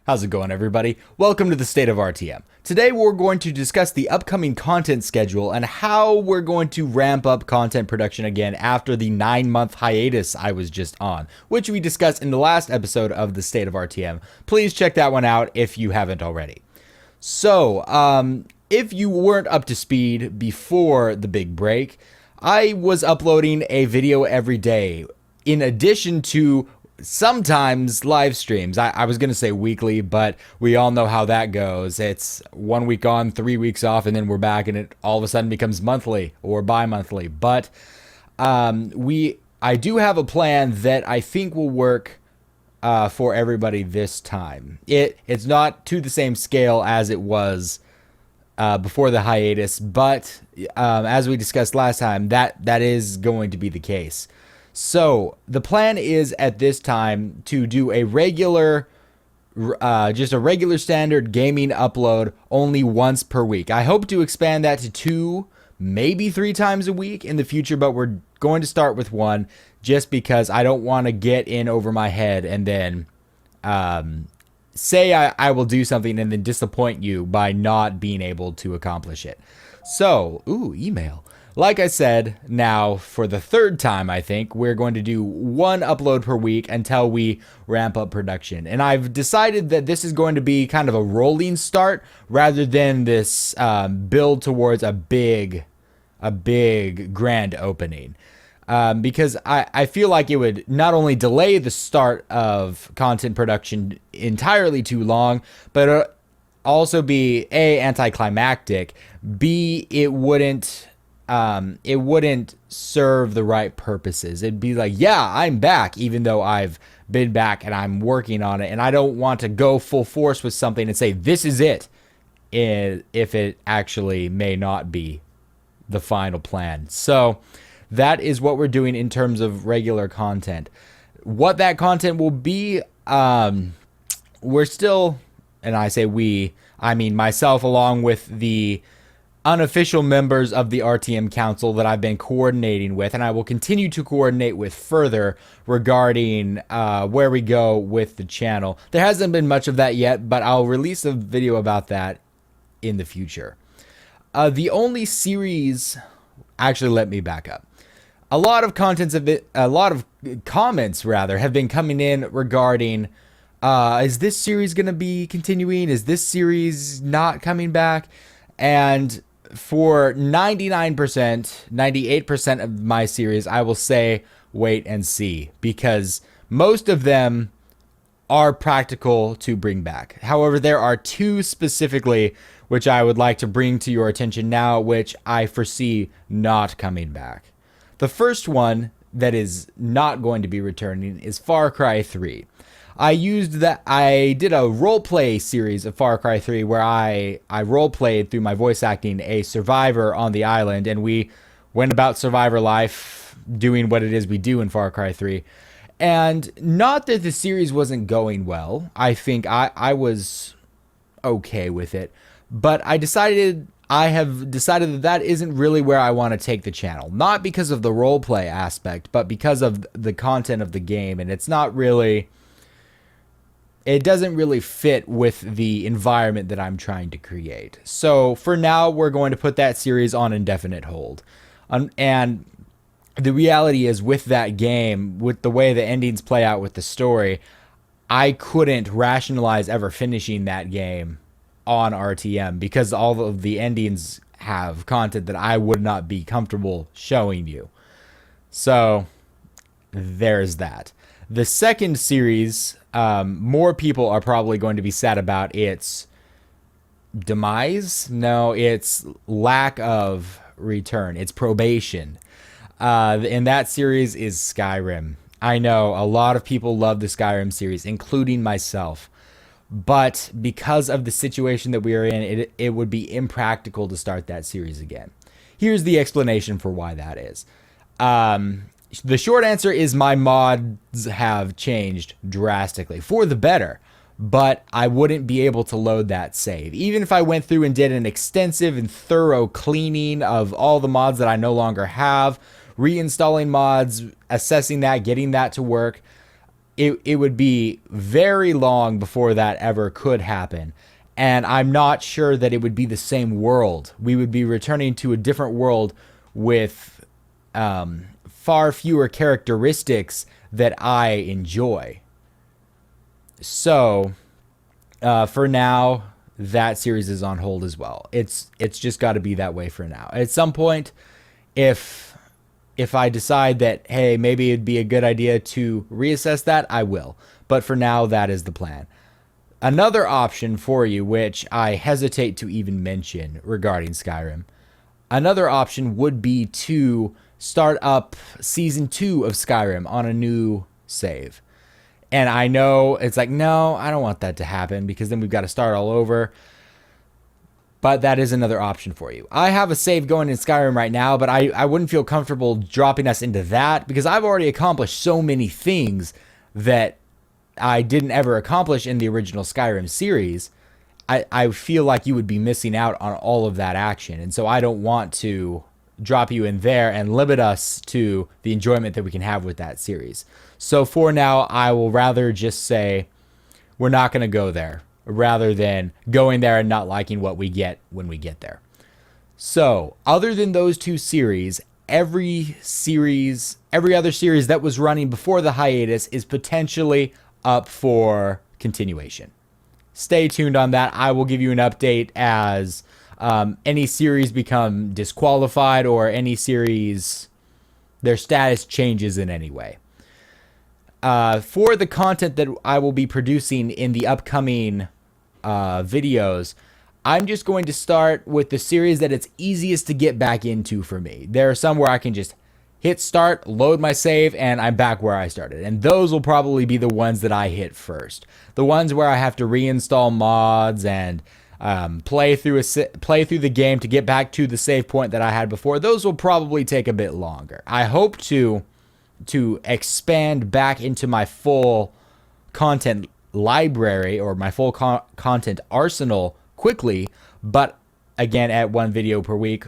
How's it going, everybody? Welcome to the State of RTM. Today we're going to discuss the upcoming content schedule and how we're going to ramp up content production again after the 9-month hiatus I was just on, which we discussed in the last episode of the State of RTM. Please check that one out if you haven't already. So, if you weren't up to speed before the big break, I was uploading a video every day in addition to sometimes live streams. I was going to say weekly, but we all know how that goes. It's 1 week on, 3 weeks off, and then we're back, and it all of a sudden becomes monthly or bi-monthly. But I do have a plan that I think will work for everybody this time. It's not to the same scale as it was before the hiatus, but as we discussed last time, that is going to be the case. So the plan is at this time to do a regular, just a regular standard gaming upload only once per week. I hope to expand that to 2, maybe 3 times a week in the future, but we're going to start with 1 just because I don't want to get in over my head and then say I will do something and then disappoint you by not being able to accomplish it. So, email. Like I said, now for the 3rd time, I think, we're going to do 1 upload per week until we ramp up production. And I've decided that this is going to be kind of a rolling start rather than this build towards a big grand opening. Because I feel like it would not only delay the start of content production entirely too long, but also be A, anticlimactic, B, it wouldn't serve the right purposes. It'd be like, yeah, I'm back, even though I've been back and I'm working on it. And I don't want to go full force with something and say, this is it, if it actually may not be the final plan. So that is what we're doing in terms of regular content. What that content will be, we're still, and I say we, I mean myself along with the unofficial members of the RTM Council that I've been coordinating with, and I will continue to coordinate with further regarding where we go with the channel. There hasn't been much of that yet, but I'll release a video about that in the future. The only series, actually, let me back up. A lot of comments have been coming in regarding, is this series going to be continuing? Is this series not coming back? And for 99%, 98% of my series, I will say wait and see, because most of them are practical to bring back. However, there are 2 specifically which I would like to bring to your attention now, which I foresee not coming back. The first one that is not going to be returning is Far Cry 3. I did a roleplay series of Far Cry 3 where I roleplayed through my voice acting a survivor on the island, and we went about survivor life doing what it is we do in Far Cry 3. And not that the series wasn't going well. I think I was okay with it, but I have decided that isn't really where I want to take the channel. Not because of the roleplay aspect, but because of the content of the game, and it doesn't really fit with the environment that I'm trying to create. So for now, we're going to put that series on indefinite hold. And the reality is, with that game, with the way the endings play out with the story, I couldn't rationalize ever finishing that game on RTM because all of the endings have content that I would not be comfortable showing you. So there's that. The second series, more people are probably going to be sad about its demise. No, its lack of return, its probation. And that series is Skyrim. I know a lot of people love the Skyrim series, including myself. But because of the situation that we are in, it would be impractical to start that series again. Here's the explanation for why that is. The short answer is my mods have changed drastically for the better, but I wouldn't be able to load that save. Even if I went through and did an extensive and thorough cleaning of all the mods that I no longer have, reinstalling mods, assessing that, getting that to work, it would be very long before that ever could happen. And I'm not sure that it would be the same world. We would be returning to a different world with far fewer characteristics that I enjoy. So, for now, that series is on hold as well. It's just got to be that way for now. At some point, if I decide that, hey, maybe it'd be a good idea to reassess that, I will. But for now, that is the plan. Another option for you, which I hesitate to even mention regarding Skyrim, another option would be to start up Season 2 of Skyrim on a new save. And I know it's like, no, I don't want that to happen because then we've got to start all over. But that is another option for you. I have a save going in Skyrim right now, but I wouldn't feel comfortable dropping us into that because I've already accomplished so many things that I didn't ever accomplish in the original Skyrim series. I feel like you would be missing out on all of that action. And so I don't want to drop you in there and limit us to the enjoyment that we can have with that series. So for now, I will rather just say we're not going to go there, rather than going there and not liking what we get when we get there. So, other than those two series, every other series that was running before the hiatus is potentially up for continuation. Stay tuned on that. I will give you an update as any series become disqualified or any series, their status changes in any way. For the content that I will be producing in the upcoming videos, I'm just going to start with the series that it's easiest to get back into for me. There are some where I can just hit start, load my save, and I'm back where I started. And those will probably be the ones that I hit first. The ones where I have to reinstall mods and play through the game to get back to the save point that I had before, those will probably take a bit longer. I hope to expand back into my full content library or my full content arsenal quickly, but again, at 1 video per week,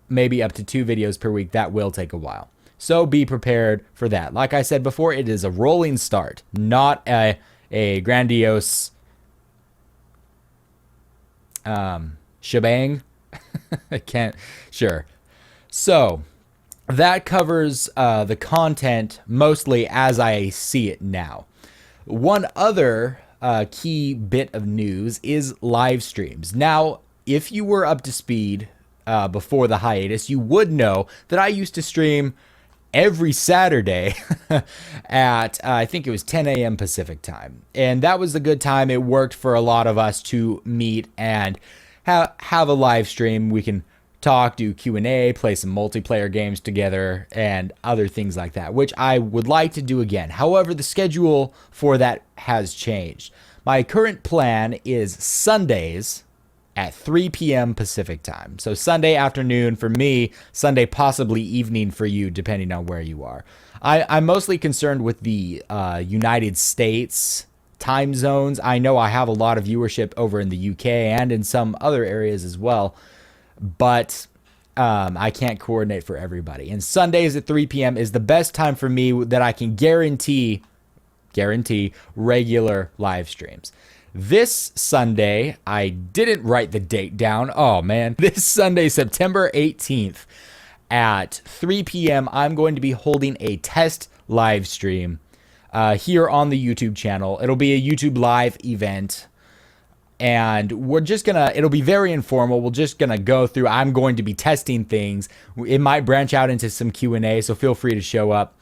maybe up to 2 videos per week, that will take a while. So be prepared for that. Like I said before, it is a rolling start, not a grandiose shebang. I can't, sure. So that covers the content mostly as I see it now. One other key bit of news is live streams. Now, if you were up to speed before the hiatus, you would know that I used to stream every Saturday at, I think it was 10 a.m. Pacific time. And that was a good time. It worked for a lot of us to meet and have a live stream. We can talk, do Q&A, play some multiplayer games together, and other things like that, which I would like to do again. However, the schedule for that has changed. My current plan is Sundays at 3 p.m. Pacific time. So Sunday afternoon for me, Sunday possibly evening for you, depending on where you are. I'm mostly concerned with the United States time zones. I know I have a lot of viewership over in the UK and in some other areas as well, but I can't coordinate for everybody. And Sundays at 3 p.m. is the best time for me that I can guarantee regular live streams. This Sunday, I didn't write the date down. Oh man, this Sunday, September 18th at 3 p.m., I'm going to be holding a test live stream here on the YouTube channel. It'll be a YouTube live event. And we're just it'll be very informal. We're just gonna go through, I'm going to be testing things. It might branch out into some Q&A, so feel free to show up.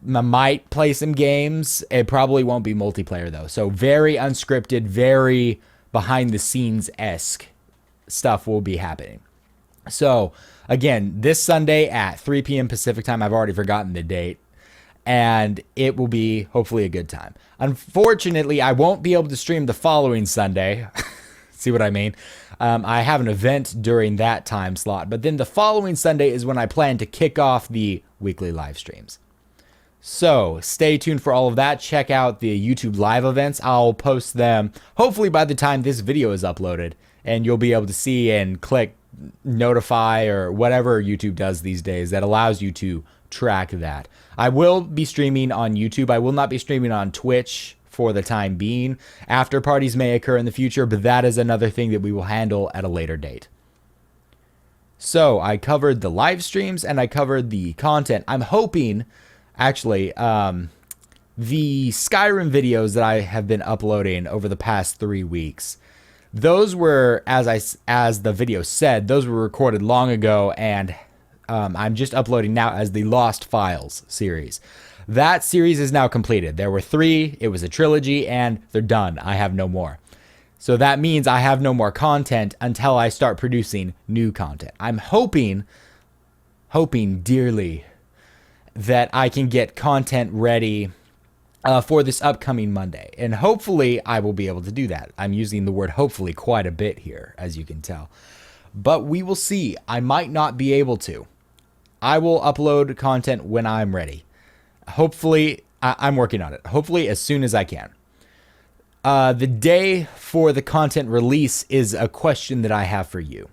I might play some games. It probably won't be multiplayer though. So very unscripted, very behind the scenes-esque stuff will be happening. So again, this Sunday at 3 p.m. Pacific time, I've already forgotten the date, and it will be hopefully a good time. Unfortunately, I won't be able to stream the following Sunday. See what I mean? I have an event during that time slot, but then the following Sunday is when I plan to kick off the weekly live streams. So stay tuned for all of that. Check out the YouTube live events. I'll post them hopefully by the time this video is uploaded, and you'll be able to see and click notify or whatever YouTube does these days that allows you to track that. I will be streaming on YouTube. I will not be streaming on Twitch for the time being. After parties may occur in the future, but that is another thing that we will handle at a later date. So I covered the live streams and I covered the content. I'm hoping, actually, the Skyrim videos that I have been uploading over the past 3 weeks, those were, as the video said, those were recorded long ago, and I'm just uploading now as the Lost Files series. That series is now completed. There were 3, it was a trilogy, and they're done. I have no more. So that means I have no more content until I start producing new content. I'm hoping dearly that I can get content ready for this upcoming Monday. And hopefully I will be able to do that. I'm using the word hopefully quite a bit here, as you can tell. But we will see. I might not be able to. I will upload content when I'm ready. Hopefully, I'm working on it. Hopefully as soon as I can. The day for the content release is a question that I have for you.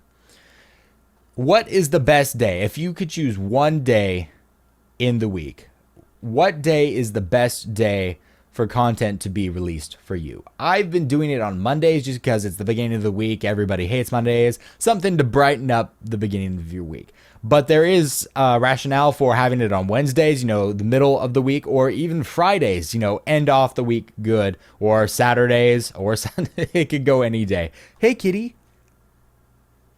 What is the best day? If you could choose one day in the week, what day is the best day for content to be released for you? I've been doing it on Mondays just because it's the beginning of the week. Everybody hates Mondays. Something to brighten up the beginning of your week. But there is rationale for having it on Wednesdays, the middle of the week, or even Fridays, end off the week good, or Saturdays, or Sunday. It could go any day. Hey, kitty.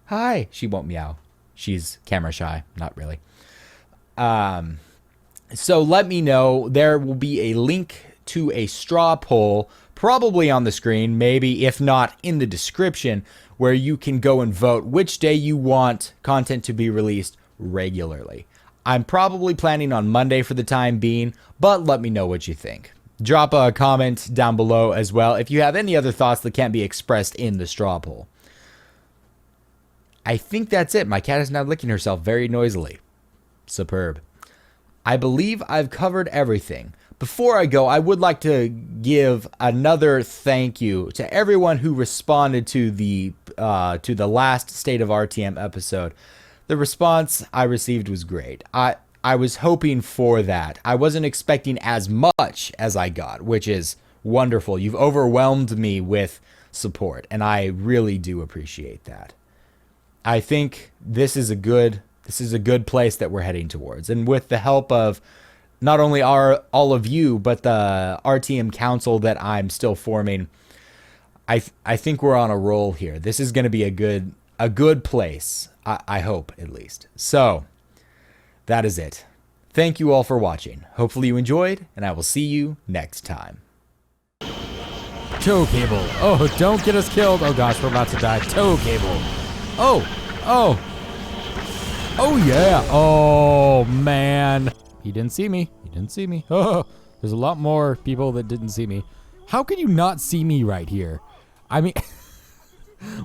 Hi. She won't meow. She's camera shy. Not really. So let me know. There will be a link to a straw poll, probably on the screen, maybe if not in the description, where you can go and vote which day you want content to be released regularly. I'm probably planning on Monday for the time being, but let me know what you think. Drop a comment down below as well if you have any other thoughts that can't be expressed in the straw poll. I think that's it. My cat is now licking herself very noisily. Superb. I believe I've covered everything. Before I go, I would like to give another thank you to everyone who responded to the last State of RTM episode. The response I received was great. I was hoping for that. I wasn't expecting as much as I got, which is wonderful. You've overwhelmed me with support, and I really do appreciate that. I think this is a good place that we're heading towards. And with the help of not only all of you, but the RTM council that I'm still forming, I think we're on a roll here. This is going to be a good place. I hope, at least. So that is it. Thank you all for watching. Hopefully you enjoyed, and I will see you next time. Tow cable. Oh, don't get us killed. Oh gosh, we're about to die. Tow cable. Oh. Oh yeah. Oh man. He didn't see me. Oh, there's a lot more people that didn't see me. How could you not see me right here? I mean,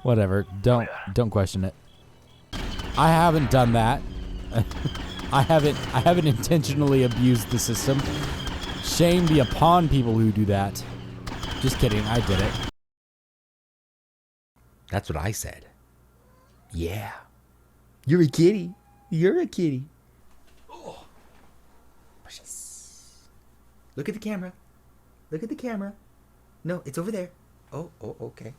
whatever. Don't question it. I haven't done that. I haven't intentionally abused the system. Shame be upon people who do that. Just kidding. I did it. That's what I said. Yeah. You're a kitty. You're a kitty. Oh. Look at the camera. Look at the camera. No, it's over there. Oh, okay.